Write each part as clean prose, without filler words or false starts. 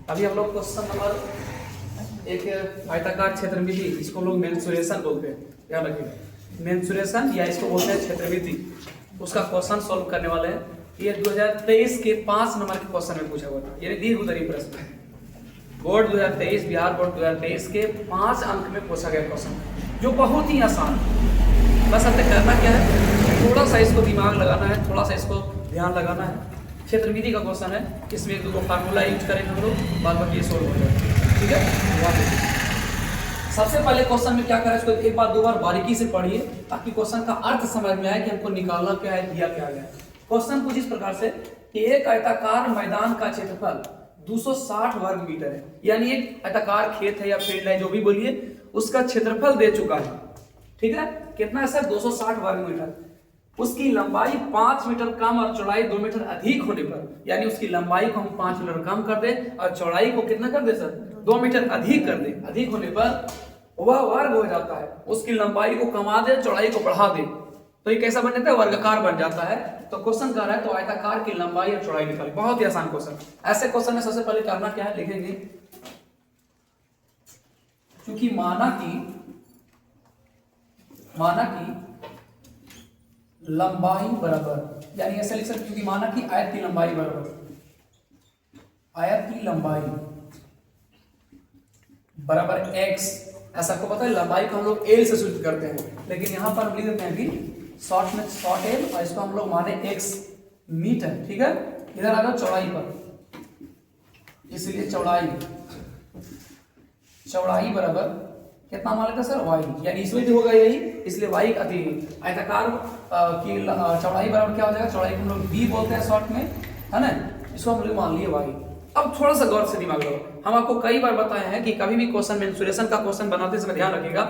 अभी हम लोग क्वेश्चन नंबर एक आयताकार क्षेत्रमिति, इसको हम लोग मेंसुरेशन बोलते हैं, याद रखिए मेंसुरेशन या इसको बोलते हैं क्षेत्रमिति, उसका क्वेश्चन सॉल्व करने वाले हैं। ये 2023 के 5 नंबर के क्वेश्चन में पूछा हुआ था, ये दीर्घ उत्तरीय प्रश्न बोर्ड 2023 बिहार बोर्ड 2023 के 5 अंक में पूछा गया क्वेश्चन, जो बहुत ही आसान। बस हमें करना क्या है, थोड़ा सा इसको दिमाग लगाना है, थोड़ा सा इसको ध्यान लगाना है। क्षेत्रमिति का क्वेश्चन है, इसमें एक दो फार्मूला यूज करेंगे हम लोग, बाद बाकी ये सोल्व हो जाएगा, ठीक है। सबसे पहले क्वेश्चन में क्या करें, इसको एक बार दो बार बारीकी से पढ़िए ताकि क्वेश्चन का अर्थ समझ में आए कि हमको निकालना क्या है, दिया क्या गया। क्वेश्चन कुछ इस प्रकार से कि एक आयताकार मैदान का क्षेत्रफल 260 वर्ग मीटर है, यानी एक आयताकार खेत है या फील्ड है, जो भी बोलिए, उसका क्षेत्रफल दे चुका है, ठीक है। कितना है सर? 260 वर्ग मीटर। उसकी लंबाई 5 मीटर कम और चौड़ाई 2 मीटर अधिक होने पर, यानी उसकी लंबाई को हम 5 मीटर कम कर दे और चौड़ाई को कितना कर दे सर? 2 मीटर अधिक कर दे। अधिक होने पर वह वर्ग हो जाता है। उसकी लंबाई को कमा दे, चौड़ाई को बढ़ा दे, तो ये कैसा बन जाता है? वर्गाकार बन जाता है। तो क्वेश्चन कर रहा है तो आयताकार की लंबाई और चौड़ाई निकाले। बहुत ही आसान क्वेश्चन। ऐसे क्वेश्चन में सबसे पहले करना क्या है, लिखेंगे क्योंकि माना कि लंबाई बराबर, यानी ऐसे लिख सकते क्योंकि माना कि आयत की लंबाई बराबर, आयत की लंबाई बराबर x। ऐसा आपको पता है, लंबाई को हम लोग l से सूचित करते हैं, लेकिन यहां पर हम लिख देते हैं अभी शॉर्ट में शॉर्ट l, और इसको हम लोग माने x मीटर, ठीक है। इधर आ जाओ चौड़ाई पर, इसलिए चौड़ाई बराबर कितना मान लेते सर? y, यानी इसमें भी होगा यही, इसलिए y अति आयताकार की चौड़ाई बराबर क्या हो जाएगा? चौड़ाई को हम लोग b बोलते हैं शॉर्ट में, है ना। इसको हम लोग मान लिए y। अब थोड़ा सा गौर से दिमाग लगाओ। हम आपको कई बार बताए हैं कि कभी भी क्वेश्चन मेंसुरेशन का क्वेश्चन बनाते समय ध्यान रखिएगा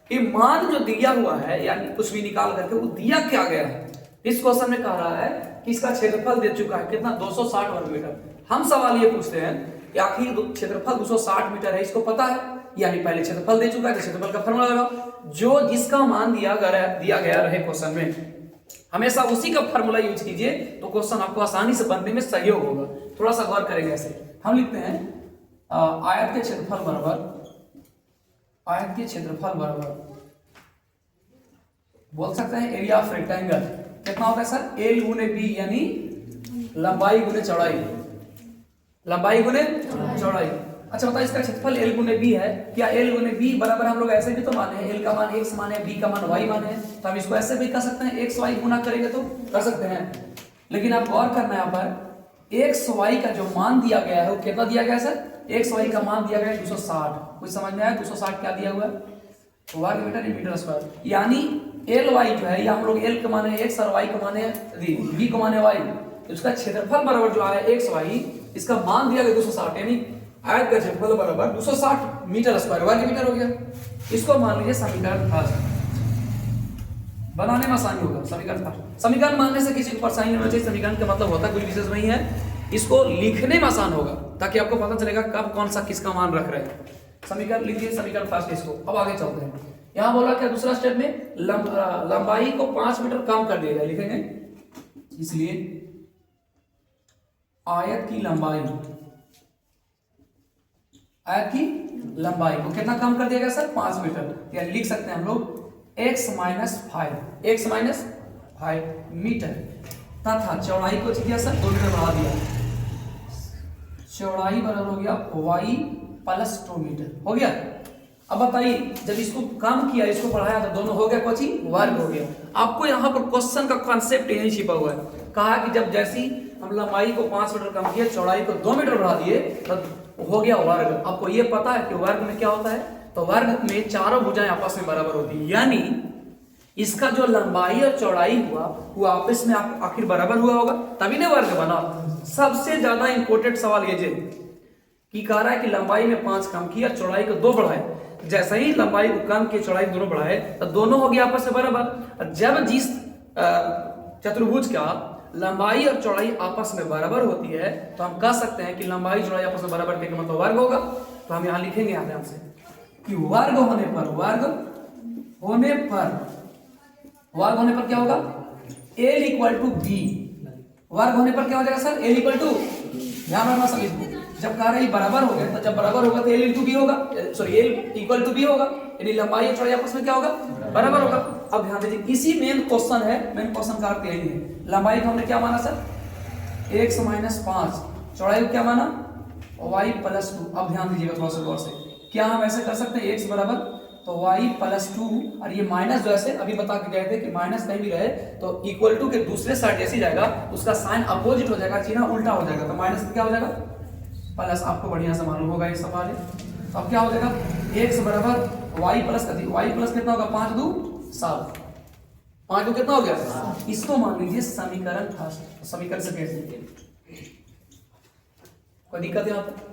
कि मान जो दिया हुआ है, यानी कुछ भी निकाल करके वो दिया क्या गया है। इस क्वेश्चन में कह रहा है कि इसका क्षेत्रफल दे चुका है कितना? 260 वर्ग मीटर। हम सवाल ये पूछते हैं कि आखिर क्षेत्रफल 260 मीटर है, इसको पता है, यानी पहले क्षेत्रफल दे चुका है, तो क्षेत्रफल का फॉर्मूला लगाओ। जो जिसका मान दिया गया रहे क्वेश्चन में, हमेशा उसी का फॉर्मूला यूज कीजिए, तो क्वेश्चन आपको आसानी से बनने में सहयोग होगा। थोड़ा सा गौर करेंगे। ऐसे हम लिखते हैं आयत के क्षेत्रफल बराबर बोल सकते हैं एरिया ऑफ रेक्टेंगल। कितना होता है सर? l गुने b, यानी लंबाई गुने चौड़ाई, अच्छा बताओ, इसका क्षेत्रफल l गुने b है। क्या l गुने b बराबर हम लोग ऐसे भी तो माने हैं, l का मान x माने, b का मान y माने हैं, तो हम इसको ऐसे भी कर सकते हैं, x y गुना करेंगे तो कर सकते हैं। लेकिन आप गौर करना है यहाँ पर, x y का जो मान दिया गया है वो कितना दिया गया है सर? x y का मान दिया गया है 260। कुछ समझ में आया? 260 क्या दिया हुआ है? वर्ग मीटर इन मीटर स्क्वायर, यानी l y जो है, या हम लोग l को माने x और y को माने b को माने y, तो इसका क्षेत्रफल बराबर जो है x y, इसका मान दिया गया 260, यानी आयत का क्षेत्रफल बराबर 260 मीटर स्क्वायर, वर्ग मीटर हो गया। इसको मान लीजिए समीकरण फर्स्ट, बनाने में आसानी होगा। समीकरण मानने से किसी को परेशानी नहीं होना चाहिए। समीकरण का मतलब होता है कुछ विशेष नहीं है, इसको लिखने में आसान होगा ताकि आपको पता चलेगा कब कौन सा किसका मान रख रहे हैं। समीकरण लिखिए, समीकरण फर्स्ट इसको। अब आगे चलते हैं। यहाँ बोला क्या दूसरा स्टेप में लंबाई को 5 मीटर कम कर दिया गया, लिखेंगे इसलिए आयत की लंबाई को कितना कम कर दिया गया सर? 5 मीटर, यानी लिख सकते हैं हम लोग x माइनस 5 मीटर, तथा चौड़ाई को दिया सर 2 मीटर बढ़ा दिया, चौड़ाई बराबर हो गया y प्लस 2 मीटर हो गया। अब बताइए, जब इसको कम किया, इसको बढ़ाया, तो दोनों हो गया कोची? वर्ग हो गया। आपको यहाँ पर क्वेश्चन का कॉन्सेप्ट यही छिपा हुआ है। कहा कि जब जैसी हम लंबाई को 5 मीटर कम किए, चौड़ाई को 2 मीटर बढ़ा दिए, तो हो गया वर्ग। आपको ये पता है कि वर्ग में क्या होता है? तो वर्ग में चारों भुजाएं आपस में बराबर होती है, यानी इसका जो लंबाई और चौड़ाई हुआ वो आपस में आखिर बराबर हुआ होगा, तभी ना वर्ग बना। सबसे ज्यादा इंपॉर्टेंट सवाल ये कि कह रहा है कि लंबाई में 5 कम किया, चौड़ाई को 2 बढ़ाए। जैसे ही लंबाई को कम किया, चौड़ाई दोनों बढ़ाए, तो दोनों हो गया आपस में बराबर। जब जिस चतुर्भुज का लंबाई और चौड़ाई आपस में बराबर होती है, तो हम कह सकते हैं कि लंबाई चौड़ाई आपस में बराबर के मतलब वर्ग होगा। तो हम यहाँ लिखेंगे ध्यान से कि वर्ग होने पर क्या होगा? l equal to b। वर्ग होने पर क्या हो जाएगा सर? l इक्वल टू ध्यान रखना सभी को, जब कह रहे बराबर हो गए तो जब बराबर होगा तो एल इंटू बी होगा, sorry L equal to B होगा, यानी लंबाई और चौड़ाई आपस में क्या होगा, बराबर होगा। अब ध्यान दीजिए इसी मेन क्वेश्चन है, मेन क्वेश्चन का अर्थ यही है, लंबाई को हमने क्या माना सर x माइनस 5, चौड़ाई को क्या माना y प्लस 2। अब ध्यान दीजिएगा थोड़ा सा गौर से, क्या हम ऐसे कर सकते हैं x बराबर तो y प्लस 2 और ये माइनस जो ऐसे अभी बता के गए थे कि माइनस कहीं भी रहे तो इक्वल टू के दूसरे साइड जैसे जाएगा उसका साइन अपोजिट हो जाएगा, चिन्ह उल्टा हो जाएगा, तो माइनस क्या हो जाएगा प्लस। आपको बढ़िया से मालूम होगा ये सवाल है। तो अब क्या हो जाएगा x बराबर y प्लस y प्लस कितना होगा 5 2 7, 5 2 कितना हो गया, इसको मान लीजिए समीकरण फर्स्ट, समीकरण सेकंड। कोई दिक्कत है यहाँ पर?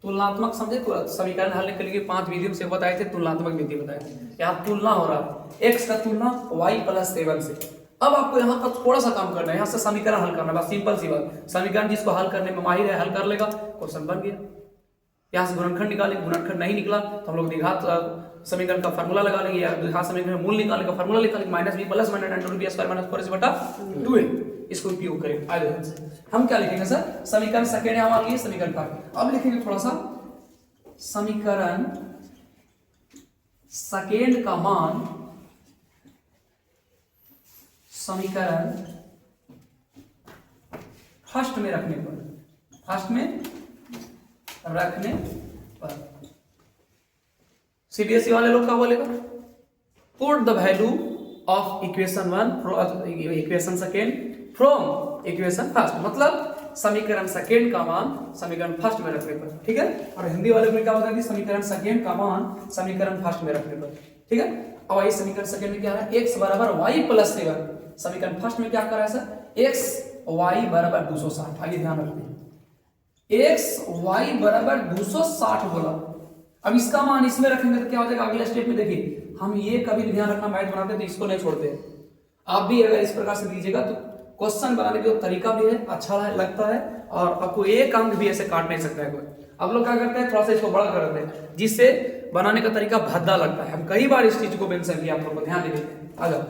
तुलनात्मक समझे, समीकरण हल के लिए 5 विधियों से बताए थे, तुलनात्मक विधि बताए थे। यहाँ तुलना हो रहा है x का तुलना y प्लस 7 से। अब आपको यहाँ पर थोड़ा सा काम करना है, यहाँ से समीकरण हल करना है, बस सिंपल सी बात। समीकरण जिसको हल करने में माहिर है हल कर लेगा, क्वेश्चन बन गया। यहाँ से गुणनखंड निकाले, गुणनखंड नहीं निकला तो हम लोग द्विघात समीकरण का फार्मूला लगा लेंगे, या द्विघात समीकरण में मूल निकालने का फार्मूला लिखेंगे, minus B plus minus under root B square minus 4ac बटा 2a, इसको उपयोग करेंगे। आइए हम क्या लिखेंगे सर, समीकरण सेकेंड है हमारे लिए समीकरण का। अब लिखेंगे थोड़ा सा समीकरण सेकेंड का मान, समीकरण फर्स्ट में रखने पर, फर्स्ट में रखने पर सीबीएसई वाले लोग क्या बोलेगा, put the value of equation 1 equation second from equation first, मतलब समीकरण सेकेंड का मान समीकरण फर्स्ट में रखने पर, ठीक है। और हिंदी वाले में क्या होता है, समीकरण सेकेंड का मान समीकरण फर्स्ट में रखने पर, ठीक है। अब ये समीकरण सेकेंड में क्या है, x बराबर y प्लस 7, समीकरण फर्स्ट में क्या कर रहा है सर, x y बराबर 260। आगे ध्यान रखिए x y बराबर 260 बोला। अब इसका मान इसमें रखेंगे तो क्या हो जाएगा, अगले स्टेप में देखिए हम ये कभी भी ध्यान रखना, मैथ बनाते तो इसको नहीं छोड़ते। आप भी अगर इस प्रकार से दीजिएगा तो क्वेश्चन बनाने का तरीका भी है, अच्छा लगता है, और आपको एक अंक भी ऐसे काट नहीं सकता है कोई। आप लोग क्या करते हैं, थोड़ा सा इसको बड़ा कर देते हैं जिससे बनाने का तरीका भद्दा लगता है। हम कई बार इस चीज को मेंशन किया, आप लोग को ध्यान दे देते हैं। आ जाओ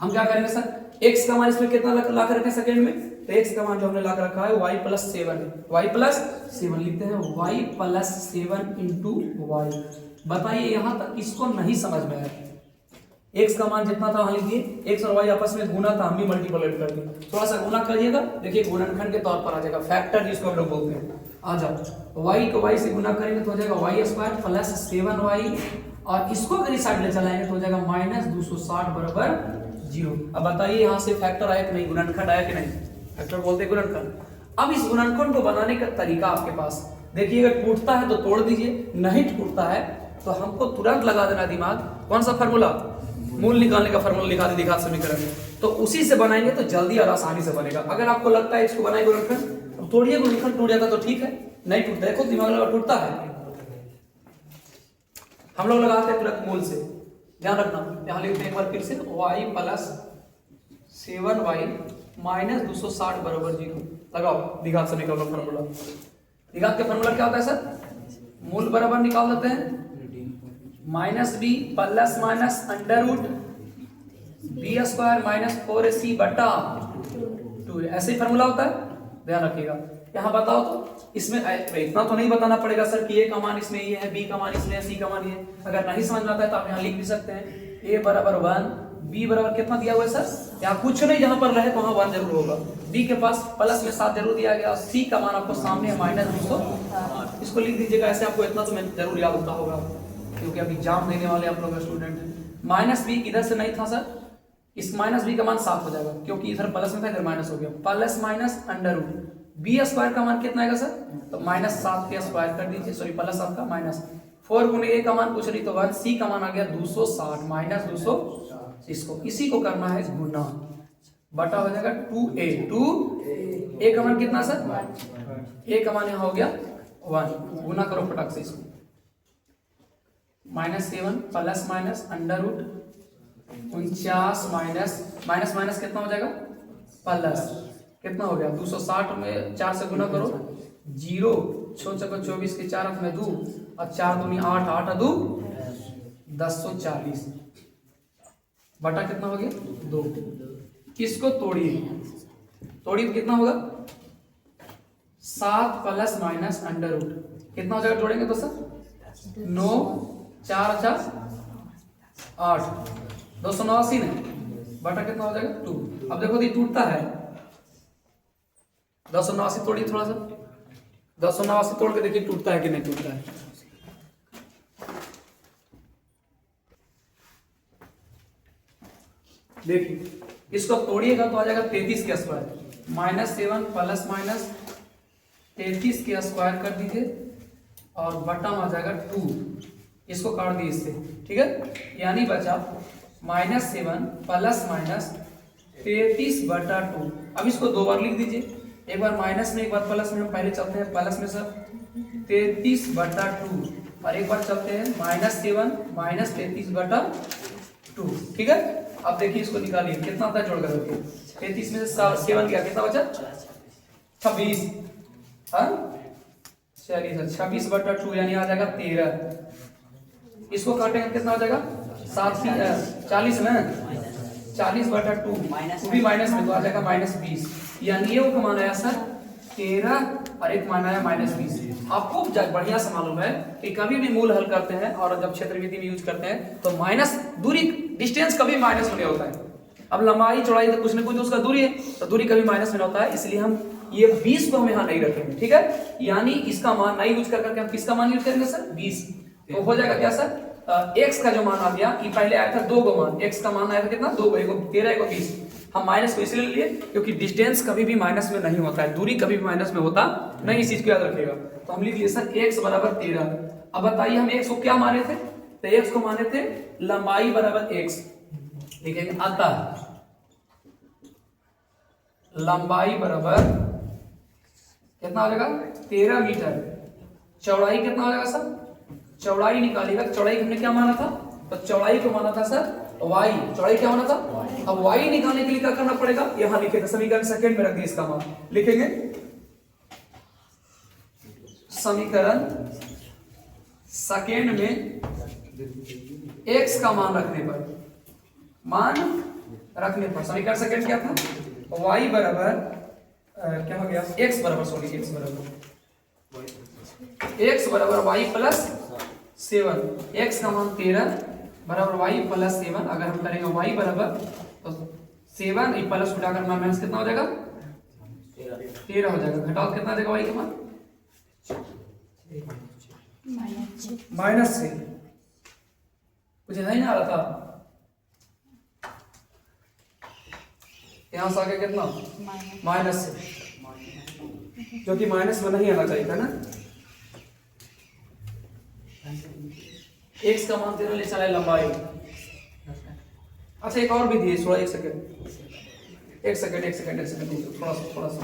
हम क्या करेंगे सर, x का मान इसमें कितना ला कर रखें सेकंड में, तो x का मान जो हमने ला कर रखा है y प्लस 7, y प्लस 7 लिखते हैं, y प्लस 7 इंटू वाई। बताइए यहां तक किसको नहीं समझ में आया, x का मान जितना था वहां लिखिए, x और y आपस में गुना था, हम भी मल्टीप्लाई कर दिए, थोड़ा सा गुना करिएगा, देखिए गुणनखंड के तौर पर आ जाएगा, फैक्टर जिसको हम लोग बोलते हैं। आ जाओ y को y से गुना करेंगे तो हो जाएगा y स्क्वायर प्लस 7y, और इसको अगर इस साइड ले चलाएंगे तो हो जाएगा माइनस 260 बराबर 0। अब बताइए यहाँ से फैक्टर आया कि नहीं, गुणनखंड आया कि नहीं, फैक्टर बोलते हैं गुणनखंड। अब इस गुणनखंड को बनाने का तरीका आपके पास, देखिए अगर टूटता है तो तोड़ दीजिए, नहीं टूटता है तो हमको तुरंत लगा देना दिमाग, कौन सा फार्मूला, मूल निकालने का फार्मूला लिखा दे द्विघात समीकरण में, तो उसी से बनाएंगे तो जल्दी और आसानी से बनेगा। अगर आपको लगता है इसको बनाए गुणनखंड, तोड़िए, गुणनखंड टूट जाता तो ठीक है, नहीं टूटता, देखो दिमाग लगा टूटता है, हम लोग लगाते हैं तुरंत मूल से, ध्यान रखना। यहां लिखते हैं एक बार फिर से, y प्लस 7y माइनस 260 बराबर 0 लगाओ, द्विघात समीकरण का फार्मूला। द्विघात का फार्मूला क्या होता है सर, मूल बराबर निकाल देते हैं, minus B plus minus under root B square minus 4ac बटा 2, ऐसे ही फार्मूला होता है, ध्यान रखिएगा। यहाँ बताओ तो इसमें इतना तो नहीं बताना पड़ेगा सर कि a का मान इसमें ये है, b का मान इसमें है, c का मान ये है। अगर नहीं समझ में आता है तो आप यहाँ लिख भी सकते हैं, a बराबर 1, b बराबर कितना दिया हुआ है सर, यहाँ कुछ नहीं जहां पर रहे तो वहां 1 जरूर होगा, b के पास प्लस में 7 जरूर दिया गया, c का मान आपको सामने है माइनस 200, इसको लिख दीजिएगा ऐसे, आपको इतना तो जरूर याद होता होगा क्योंकि अभी एग्जाम देने वाले आप लोग स्टूडेंट हैं। माइनस बी इधर से नहीं था सर, इस माइनस बी का मान 7 हो जाएगा क्योंकि इधर प्लस में था, इधर माइनस हो गया, plus minus under root B square का मान कितना आएगा सर, तो माइनस 7 के स्क्वायर कर दीजिए, सॉरी प्लस 7 का माइनस 4 गुने a का मान कुछ नहीं तो 1, c का मान आ गया 260 माइनस 200, इसको इसी को करना है गुना, बटा हो जाएगा 2a, 2a का मान कितना सर, a का मान यहाँ हो गया 1, गुना करो फटाक से इसको, minus 7 plus minus under root 49 minus minus minus कितना हो जाएगा, प्लस कितना हो गया 260 में 4 से गुना करो, 0 6 चौको 24 के 4 हाथ में 2 और 4 दूनी 8, 8 2 1040 बटा कितना हो गया 2। इसको तोड़िए, तोड़िए तो कितना होगा 7 प्लस माइनस अंडर रूट, कितना हो जाएगा जोड़ेंगे तो सर 9 4 4 8, 289 ने बटा कितना हो जाएगा 2। अब देखो ये टूटता है, 289 तोड़िए थोड़ा सा, 289 तोड़ के देखिए टूटता है कि नहीं टूटता है। देखिए इसको तोड़िएगा तो आ जाएगा 33 के स्क्वायर, -7 प्लस माइनस 33 के स्क्वायर कर दीजिए और बटा में आ जाएगा 2, इसको काट दिए इससे, ठीक है। यानी बचा -7 प्लस माइनस 33 बटा 2। अब इसको दो बार लिख दीजिए, एक बार माइनस में एक बार प्लस में। हम पहले चलते हैं प्लस में सर 33 बटा 2 और एक बार चलते हैं -7 माइनस 33 बटा 2, ठीक है। अब देखिए इसको निकालिए कितना होता है जोड़ कर रखिए, 33 में से 7 गया कितना बचा 26, चलिए सर 26 बटा 2 यानी आ जाएगा 13। इसको काटेंगे कितना हो जाएगा 40 में 40 बटा 2 वो भी माइनस में तो आ जाएगा -20, यानी ये वो मान आया सर 13 और एक मान आया -20। आपको बढ़िया से मालूम है कि कभी भी मूल हल करते हैं और जब क्षेत्रविधि में यूज करते हैं तो माइनस दूरी डिस्टेंस कभी माइनस में होता है। अब लंबाई चौड़ाई तो कुछ न कुछ उसका दूरी है, तो दूरी कभी माइनस में होता है, इसलिए हम ये 20 को हम यहाँ नहीं रखेंगे, ठीक है। यानी इसका मान नहीं यूज कर करके हम किसका मान यूज करेंगे सर 20। तो हो जाएगा क्या सर x का जो मान आ गया कि पहले आया था 2 गो मान, x का मान आया था कितना 2 गो, एक 13 एक 20। हम माइनस को इसलिए लिए क्योंकि डिस्टेंस कभी भी माइनस में नहीं होता है, दूरी कभी भी माइनस में होता नहीं, इस चीज को याद रखिएगा। तो हम लिख लिए सर x बराबर 13। अब बताइए हम x को क्या माने थे, तो x को माने थे लंबाई बराबर x, लिखेंगे अतः लंबाई बराबर कितना हो जाएगा 13 मीटर, चौड़ाई कितना हो जाएगा सर, चौड़ाई निकालिएगा, चौड़ाई हमने क्या माना था, तो चौड़ाई को माना था सर y, चौड़ाई क्या माना था। अब y निकालने के लिए क्या करना पड़ेगा, यहां लिखेगा समीकरण सेकंड में रख दिए, इसका मान लिखेंगे समीकरण सेकंड में x का मान रखने पर समीकरण सेकंड क्या था, y बराबर क्या हो गया x बराबर x बराबर y प्लस 7, x का मान 13 बराबर y प्लस 7। अगर हम करेंगे y बराबर तो 7 प्लस उठाकर माइनस कितना हो जाएगा 13 हो जाएगा, घटाओ कितना देगा y का मान -6, कुछ नहीं आ रहा था, यहां से आगे कितना -6, जो कि माइनस में नहीं आना चाहिए था ना। x का मान 13 ले चला है लंबाई। अच्छा एक और भी दिए, थोड़ा एक सेकंड थोड़ा सा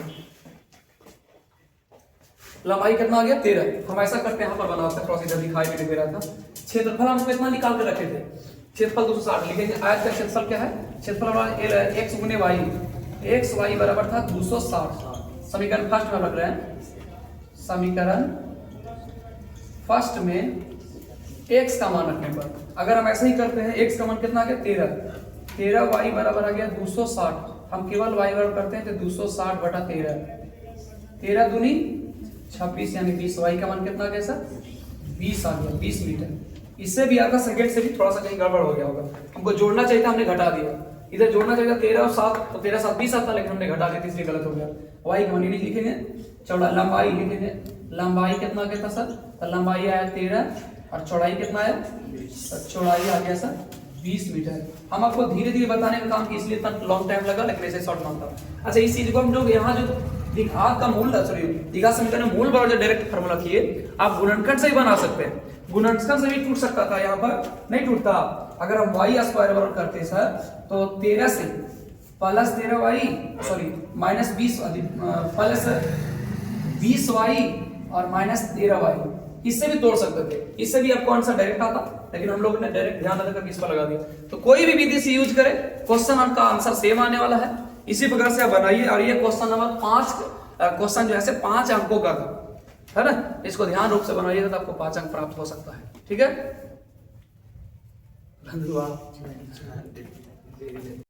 लंबाई कितना आ गया 13। हम ऐसा करते हैं, यहाँ पर बनाते हैं, थोड़ा सा इधर दिखाई भी दे रहा था। क्षेत्रफल हमको इतना निकाल के रखे थे, क्षेत्रफल 260 लिखेंगे। आयत का क्षेत्रफल क्या है, क्षेत्रफल x गुने y, x y बराबर था 260। समीकरण फर्स्ट में रख रहे हैं, समीकरण फर्स्ट में x का मान रखने पर अगर हम ऐसा ही करते हैं, x का मान कितना आ गया 13 y बराबर आ गया 260। हम केवल y बराबर करते हैं तो 260 बटा 13 दूनी 26 यानी 20, y का मान कितना आ गया सर 20 आ गया, 20 मीटर। इससे भी आपका सेकंड से भी थोड़ा सा कहीं गड़बड़ हो गया होगा, हमको जोड़ना चाहिए था, हमने घटा दिया। इधर जोड़ना चाहिए था 13 और 7, तो 13 7 20 आता, लेकिन हमने घटा दिया, इसलिए गलत हो गया। y का मान नहीं लिखेंगे, चौड़ा लंबाई लिखेंगे, लंबाई कितना आ गया था सर, तो लंबाई आया 13 और चौड़ाई कितना आया, तो चौड़ाई आ गया सर 20 मीटर। हम आपको धीरे धीरे बताने का काम किया, इसलिए इतना लॉन्ग टाइम लगा, लेकिन ऐसे शॉर्ट मानता। अच्छा इस चीज को हम लोग यहाँ जो द्विघात का मूल द्विघात समीकरण मूल बराबर जो डायरेक्ट फार्मूला किए, आप गुणनखंड से ही बना सकते हैं। गुणनखंड से भी टूट सकता था, यहाँ पर नहीं टूटता। अगर हम y स्क्वायर बराबर करते सर तो 13 से प्लस 13y -20 प्लस 20y और -13y, इससे भी तोड़ सकते थे। इससे भी आपको आंसर डायरेक्ट आता, लेकिन हम लोगों ने डायरेक्ट ध्यान रखकर इस पर लगा दिया। तो कोई भी विधि से यूज करें, क्वेश्चन आपका आंसर सेम आने वाला है। इसी प्रकार से आप बनाइए, और ये क्वेश्चन नंबर 5 क्वेश्चन जो है 5 अंकों का है ना, इसको ध्यान रूप से बनाइएगा तो आपको 5 अंक प्राप्त हो सकता है। ठीक है, धन्यवाद।